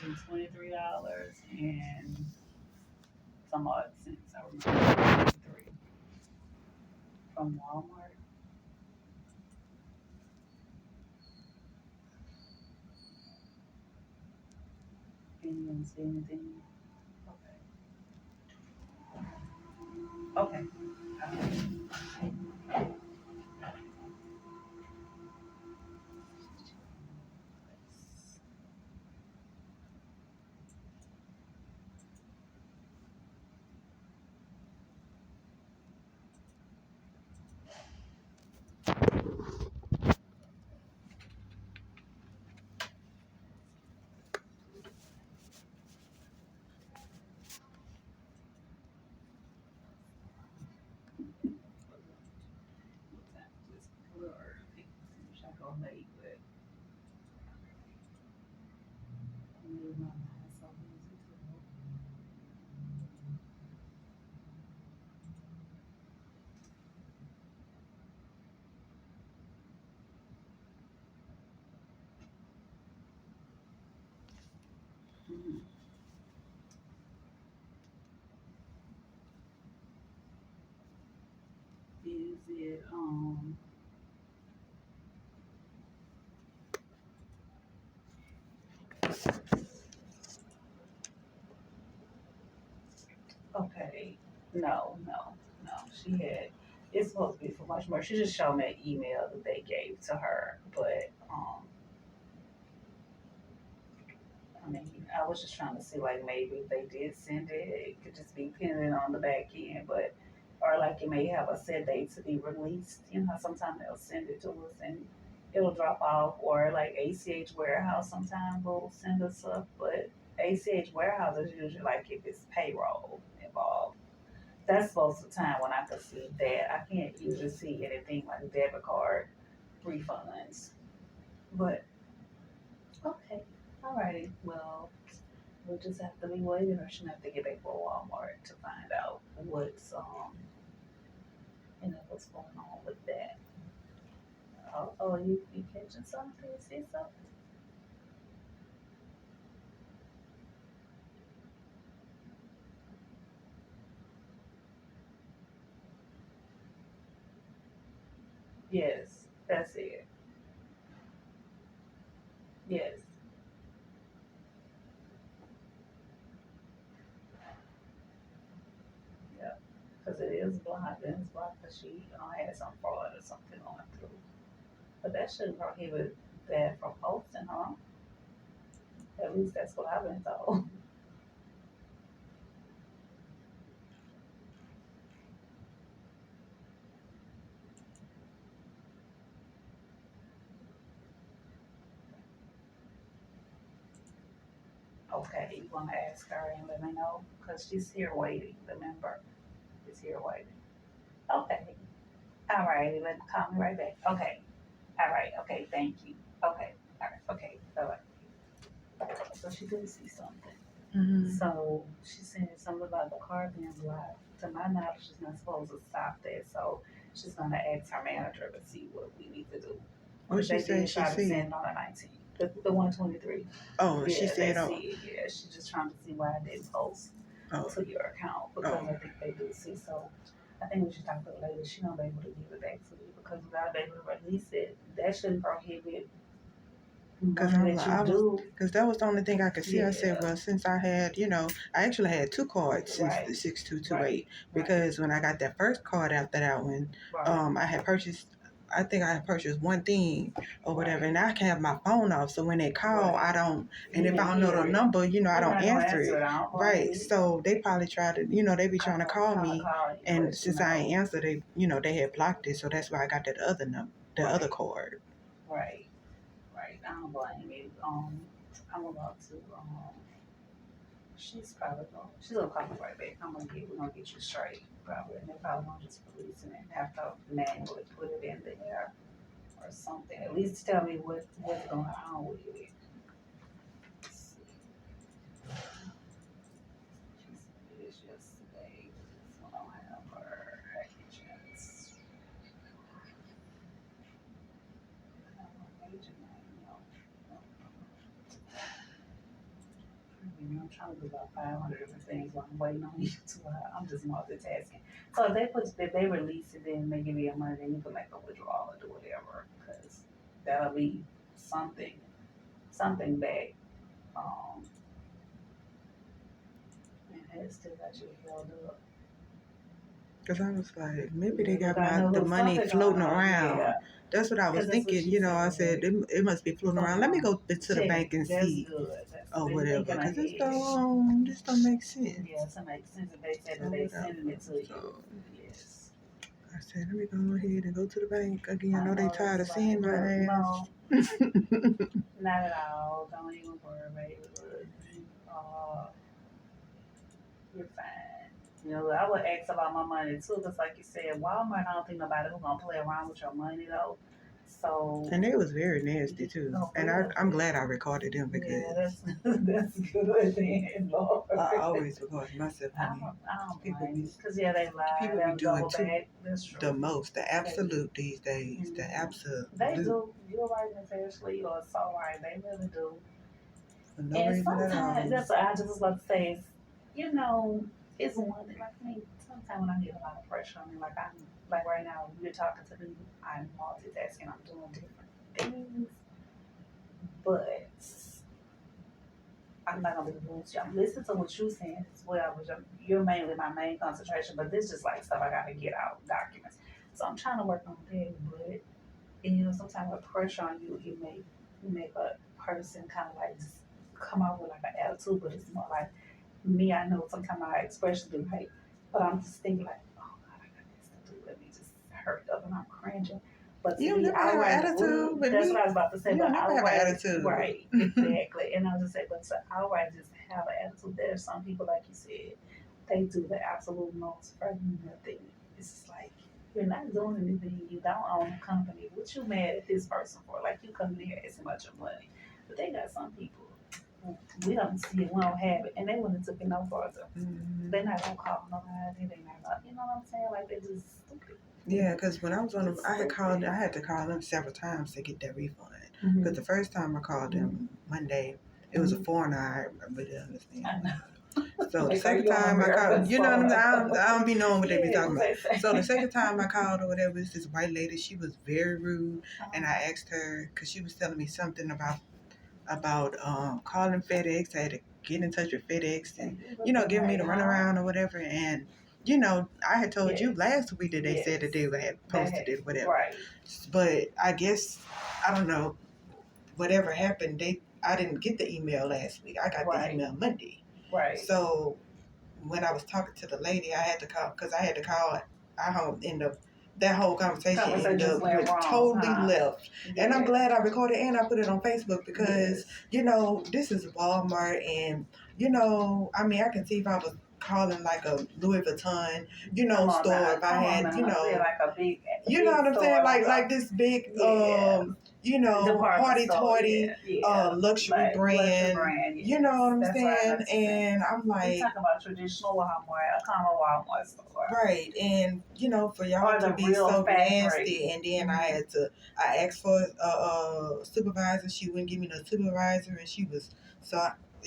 $123 and some odd cents. I remember 23 from Walmart. And you didn't see anything. Okay. Okay. Just a little early. Wish I go late, but I need my mind so busy too. Mhm. Is it okay? No, no, no. She had it's supposed to be for much more. She just showed me an email that they gave to her, but I mean, I was just trying to see like maybe if they did send it, it could just be pending on the back end, but or like it may have a set date to be released. You know, sometimes they'll send it to us and it'll drop off, or like ACH warehouse sometimes will send us stuff, but ACH warehouse is usually like if it's payroll involved. That's most of the time when I could see that. I can't usually see anything like debit card refunds. But okay, alrighty. Well, we'll just have to be waiting, or she'll have to get back to Walmart to find out what's what's going on with that. Oh, you catching something? You see something? Yes, that's it. Yes, yeah, because it is blocked and it's blocked because she had some fraud or something going through. But that shouldn't prohibit that from posting, huh? At least that's what I've been told. Okay, you want to ask her and let me know because she's here waiting. The member is here waiting. Okay. All right. Let call me right back. Okay. All right. Okay. Thank you. Okay. All right. Okay. Bye bye. So she did see something. Hmm. So she said something about the car being blocked. To my knowledge, she's not supposed to stop that. So she's gonna ask her manager to see what we need to do What because she they said did she try to see? send on the 19th. The 123. Oh, she Yeah, they said, oh, see it. Yeah, she's just trying to see why I didn't post oh, to your account because oh. I think they do see. So I think we should talk to the lady. She don't be able to give it back to you because without being able to release it, that shouldn't prohibit Cause money I'm that like, you I was, do. cause that was the only thing I could see. I said, Yeah, well, since I had, I actually had two cards since the right, 6228. right, right, Because when I got that first card after that one, right, I had purchased. I think I had purchased one thing or whatever, right, and I can have my phone off. So when they call, right. I don't. And You if I didn't don't know hear the it. number, I You're don't not gonna answer answer it. it. I don't blame Right. you. So they probably try to, they be trying to call Trying to me, call you, and but since I ain't answered, they had blocked it. So that's why I got that other number, the other right, card. right, right. I don't blame you. I'm about to she's gonna call me right back. We're gonna get you straight, probably. And they probably gonna just release it and have to manually put it in there or something. At least tell me what's going on with it. Let's see. She sent me this yesterday. This one don't have her agents. Agent name, no. No. I'm trying to do about 500 different things while I'm waiting on you to. I'm just multitasking. So if they release it, then they give you your money, then you can make a withdrawal or do whatever, because that'll be something, something back. Um, and it still got you held up. Cause I was like, maybe they Yeah, got but I know the there's money something floating going on. around. Yeah, That's what I was because that's what thinking. she You know, I said. said it must be floating around. Let me go to the Check. bank and That's see good. That's or they whatever. thinking Cause ahead. this don't make sense. Yeah, to make sense if they said Or that they whatever. sending it to you. So Yes. I said, let me go ahead and go to the bank again. I I know they know tired of that's seeing right. my Look, ass. no, not at all. Don't even worry, baby. Look, you're fine. You know, I would ask about my money too, because like you said, Walmart, I don't think nobody who's gonna play around with your money though. So And they was very nasty too. oh, And really? I'm glad I recorded them Yeah, because that's good then, Lord. I always record myself, I honey. don't People blame be you, because yeah, they lie, people be they'll doing double too back. That's true. the most, the absolute these days, the Mhm. absolute. They do. You're right, Miss Ashley. You're so right. They really do. For no And reason at all. sometimes that's what I just was about to say. Is, you know, it's one thing. Like me, sometimes when I get a lot of pressure on me, like I'm like right now, you're talking to me. I'm multitasking. I'm doing different things, but I'm not gonna be rude to you. I'm listening to what you're saying as well, which you're mainly my main concentration. But this is just like stuff I gotta get out documents. So I'm trying to work on that, but and you know, sometimes with pressure on you, you make a person kind of like just come out with like an attitude, but it's more like me. I know sometimes my expression be like, but I'm just thinking like, oh God, I got this to do. Let me just hurry up, and I'm cringing. But to You me, never have an outright, attitude with that's me. what I was about to say. You But never have an outright, attitude. right, exactly. And I'll just say, but to outright just have an attitude. There's some people, like you said, they do the absolute most for nothing. It's just like you're not doing anything. You don't own a company. What you mad at this person for? Like you come in here asking about your money, but they got some people. We don't see it. We don't have it, and they wouldn't took it no further. Mhm. They're not gonna call nobody. They not. You know what I'm saying? Like they just stupid. Yeah, because when I was on, Just I had stupid. to call them several times to get that refund. Mhm. Because the first time I called them Monday, it was a foreigner. I really understand. I know. So the Like, are second you on time I called, American you know what I'm saying? soil? I don't be knowing what they be Yeah, talking about. what they say. So the second time I called or whatever, it's this white lady. She was very rude, and I asked her because she was telling me something about calling FedEx. I had to get in touch with FedEx and giving me the runaround or whatever. And I had told you last week that they said that they had posted it, whatever. Right. But I guess I don't know whatever happened. I didn't get the email last week. I got the email Monday. Right. So when I was talking to the lady, I had to call because I had to call. That whole conversation ended up went totally left. And I'm glad I recorded and I put it on Facebook because, this is Walmart and, I can see if I was calling like a Louis Vuitton, store, if I had, like a big, you know what I'm saying? Like this big, hoity-toity, luxury brand. You know what I'm saying? And I'm like, we talking about traditional Walmart, a common Walmart store. Right, and for y'all to be so nasty, and then I asked for a supervisor. She wouldn't give me no supervisor, and she was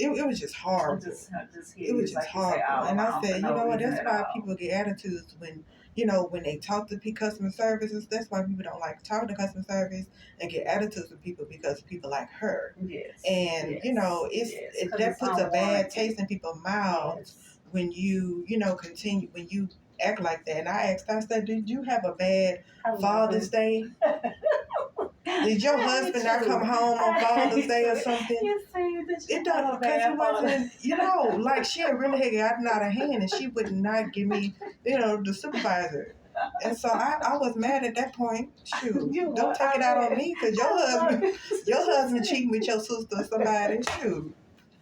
it was just horrible. It was just horrible, and I said, you know what? That's why people get attitudes when they talk to customer services. That's why people don't like talking to customer service and get attitudes with people because people like her. Yes. And that puts a bad taste in people's mouths when you continue when you act like that. And I said, did you have a bad Father's Day? Did your husband not come home on Father's Day or something? It doesn't, because it wasn't, like she had really had gotten out of hand and she would not give me, the supervisor. And so I was mad at that point. Shoot, don't take it out on me because your husband cheating with your sister or somebody. Shoot.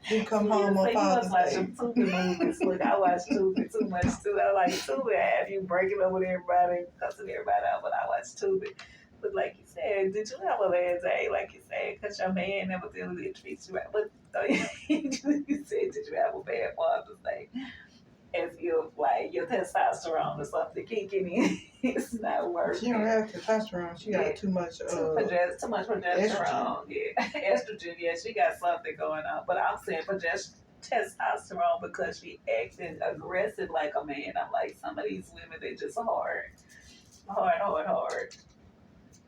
You come home on Father's Day. You watch Tubi movies. Look, I watch Tubi too much too. I like Tubi. I have you breaking up with everybody, cussing everybody out, but I watch Tubi. But like you said, did you have a bad day? Like you said, because your man never really treats you right. But you said, did you have a bad Father's Day? As if like your testosterone or something kicking in, it's not working. She don't have testosterone. She got too much progesterone. Yeah, estrogen. Yeah, she got something going on. But I'm saying testosterone because she acted aggressive like a man. I'm like, some of these women, they just hard.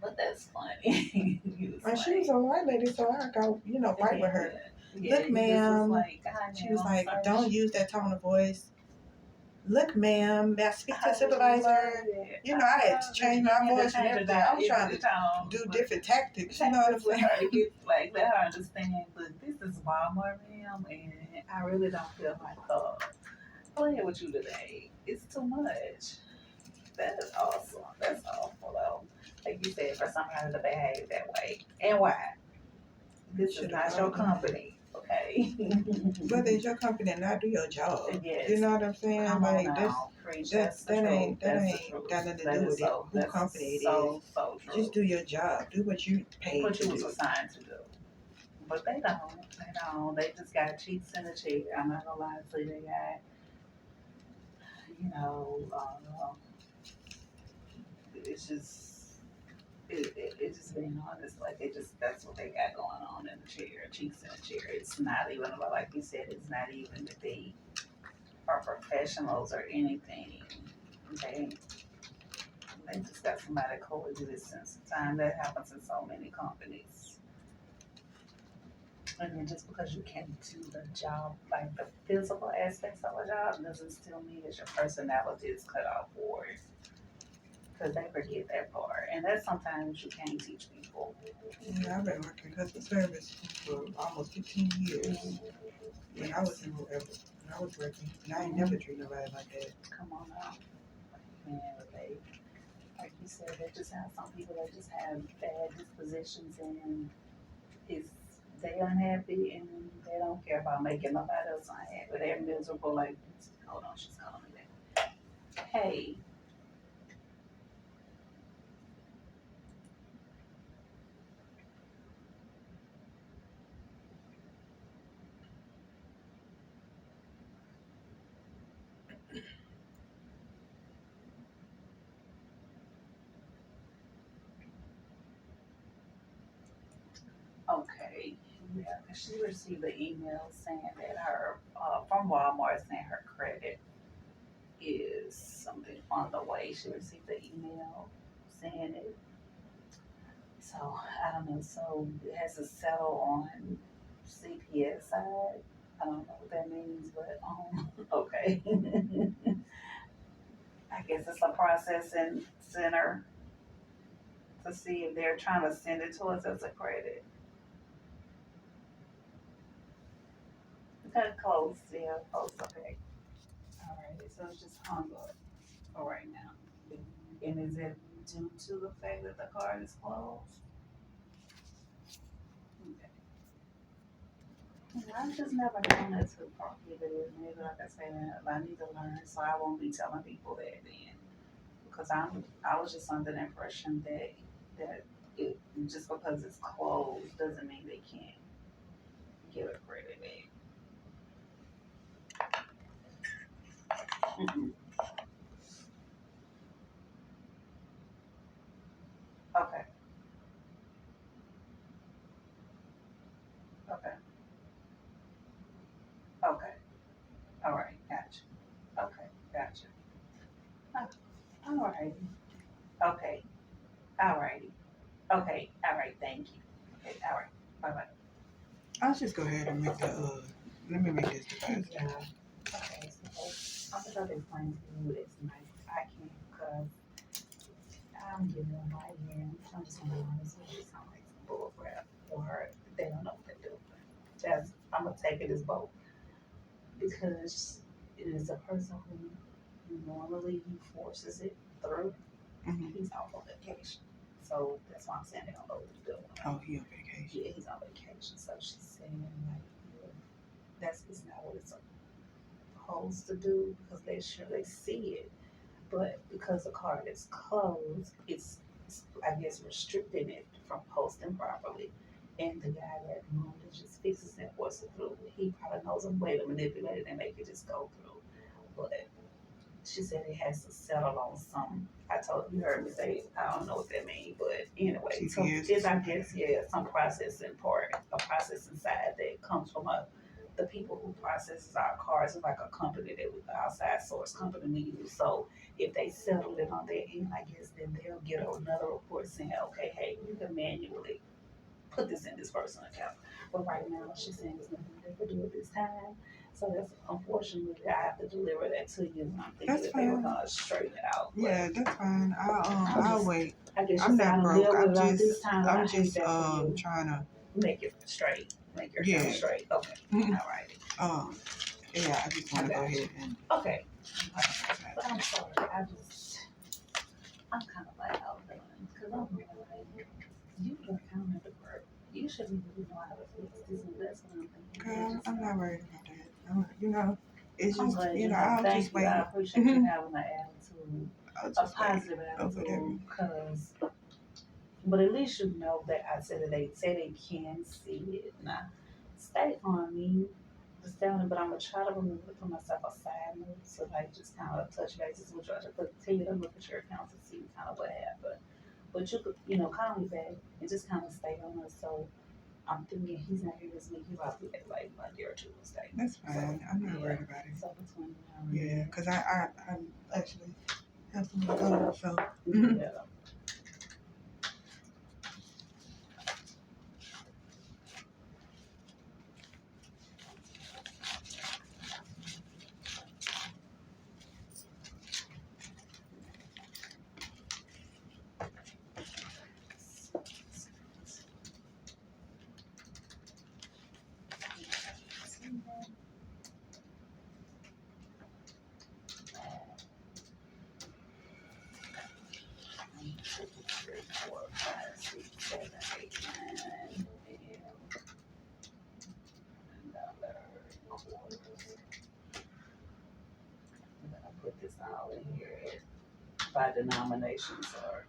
But that's funny. And she was a white lady, so I got, fight with her. Look, ma'am. She was like, don't use that tone of voice. Look, ma'am, may I speak to the supervisor? I had to change my voice and everything. I was trying to do different tactics, you know what I'm saying? Let her understand, but this is Walmart, ma'am, and I really don't feel like playing with you today. It's too much. That is awesome. That's awful, though. Like you said, for somebody to behave that way. And why? This is not your company. Okay. Whether it's your company or not, do your job. Yes. You know what I'm saying? Come like on now. that ain't got nothing to do with who company it is. So true. Just do your job. Do what you paid to do. What you was assigned to do. But they don't. They just got cheeks in the chair. I'm not gonna lie to you. They got, it's just. It just being honest, like that's what they got going on in the chair, cheeks in the chair. It's not even like you said, it's not even that they are professionals or anything. They just got somebody coexisting. Sometimes that happens in so many companies. And then just because you can't do the job, like the physical aspects of a job, doesn't still mean that your personality is cut off for it. Because they forget that part. And that's sometimes you can't teach people. Yeah, I've been working customer service for almost 15 years. When I was working, and I ain't never treated nobody like that. Come on now. Man, like you said, they just have some people that just have bad dispositions and they unhappy and they don't care about making nobody else unhappy. They're miserable. Like, hold on, she's calling me back. Hey. Okay, yeah, she received an email saying that her, from Walmart, saying her credit is something on the way. She received the email saying it. So, I don't know. So, it has to settle on CPS side. I don't know what that means, but, okay. I guess it's a processing center to see if they're trying to send it to us as a credit. Okay, close, yeah, close, okay. All right, so it's just hung up for right now. And is it due to the fact that the card is closed? Okay. I've just never known that to prohibit it. Maybe like I said, I need to learn, so I won't be telling people that then. Because I was just under the impression that it just because it's closed doesn't mean they can't give a credit back. Mhm. Okay, okay, okay. All right, gotcha. Okay, gotcha. Oh, all right. Okay, all righty. Okay, all right, thank you. Okay, all right, bye-bye. I'll just go ahead and let me make this deposit. Yeah. Okay, so I'm gonna explain to you this night. I can't because I'm giving them my hand. I'm just gonna be honest with you, sound like some bull crap or they don't know what they're doing. I'm gonna take it as both because it is a person who normally he forces it through. Mm-hmm. He's off on vacation. So that's why I'm saying they don't know what they're doing. Oh, he on vacation. Yeah, he's on vacation. So she's saying like, that's just not what it's supposed to do because they see it, but because the card is closed, it's I guess restricting it from posting properly. And the guy that normally just fixes and forces it through, he probably knows a way to manipulate it and make it just go through. But she said it has to settle on something. You heard me say, I don't know what that means, but anyway, so it's, I guess, yeah, some processing part, a processing side that comes from a the people who processes our cars is like a company that we, outside source company we use. So if they settle it on their end, I guess then they'll get another report saying, okay, hey, you can manually put this in this person's account. But right now, she's saying there's nothing they can do at this time. So that's unfortunately I have to deliver that to you. And I'm thinking That's that they were fine. gonna straighten it out. But Yeah, that's fine. I'll wait. I guess I'm not broke. I'm I just hate that for you. trying to Make it straight. Make your account straight. Okay. Mhm. All right. Yeah, I just want to go ahead and. Okay. But I'm sorry. I'm kind of like outdone because I'm really like, you the accountant at work. You shouldn't even know how to fix this, and that's what I'm thinking. Girl, I'm not worried about that. You know, it's I'm just, glad you know, have. I'll Thank just you. wait. I appreciate you having an attitude, I'll a just wait. positive attitude, because. But at least you know that I said that they say they can see it. Now, State Farm me the sound, but I'm gonna try to remember to put myself a side note so like just kind of touch bases with you. I could tell you to look at your accounts and see kind of what happened. But you could, call me back and just kind of stay on us. So I'm thinking he's not here this week. He's about to be back like Monday or Tuesday. That's fine. I'm not worried about it. So between now and Yeah, because I'm actually have somewhere to go. So. yeah. Put this all in here by denominations or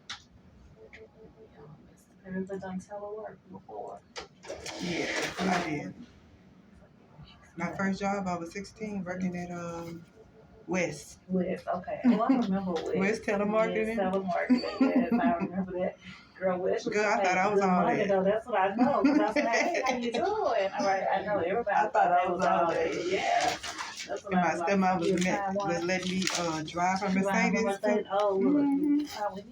everybody done telework before. Yeah, I did. My first job, I was 16, working at West. West, okay. Well, I remember West. West telemarketing. Yes, telemarketing. Yes, I remember that. Girl, West. Girl, I thought I was all that. Though. That's what I know. Cause I was like, hey, how you doing? All right, I know everybody. I thought I was all that. Yeah. And my stepmom was letting me drive her Mercedes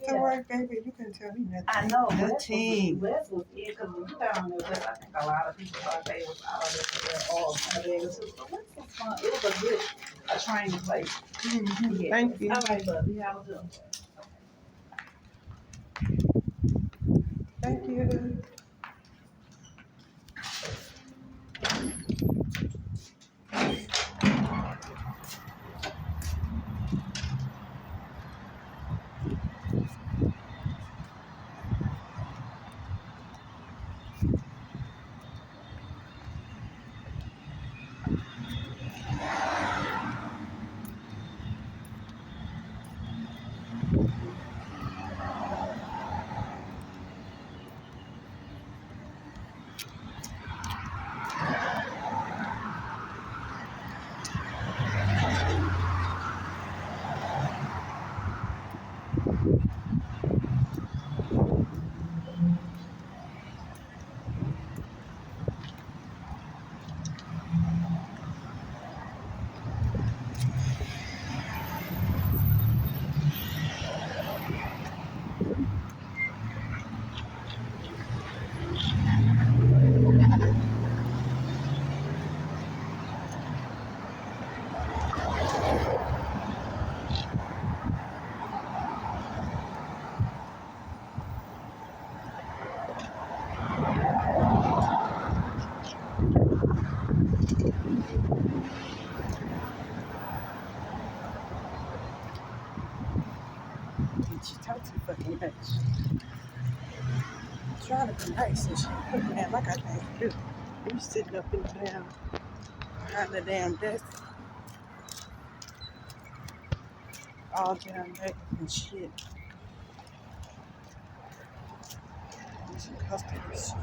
to work, baby. You couldn't tell me nothing. I know. Nothing. West was it because when you got on there, West, I think a lot of people thought they was out of there all kind of there too. So West was fun. It was a training place. Mm-hmm. Yeah. Thank you. All right, bud. You have a good one. Thank you. She talks too fucking much. Trying to be nice and shit. Man, like I can't do. You sitting up in the behind the damn desk. All damn late and shit. Some customers.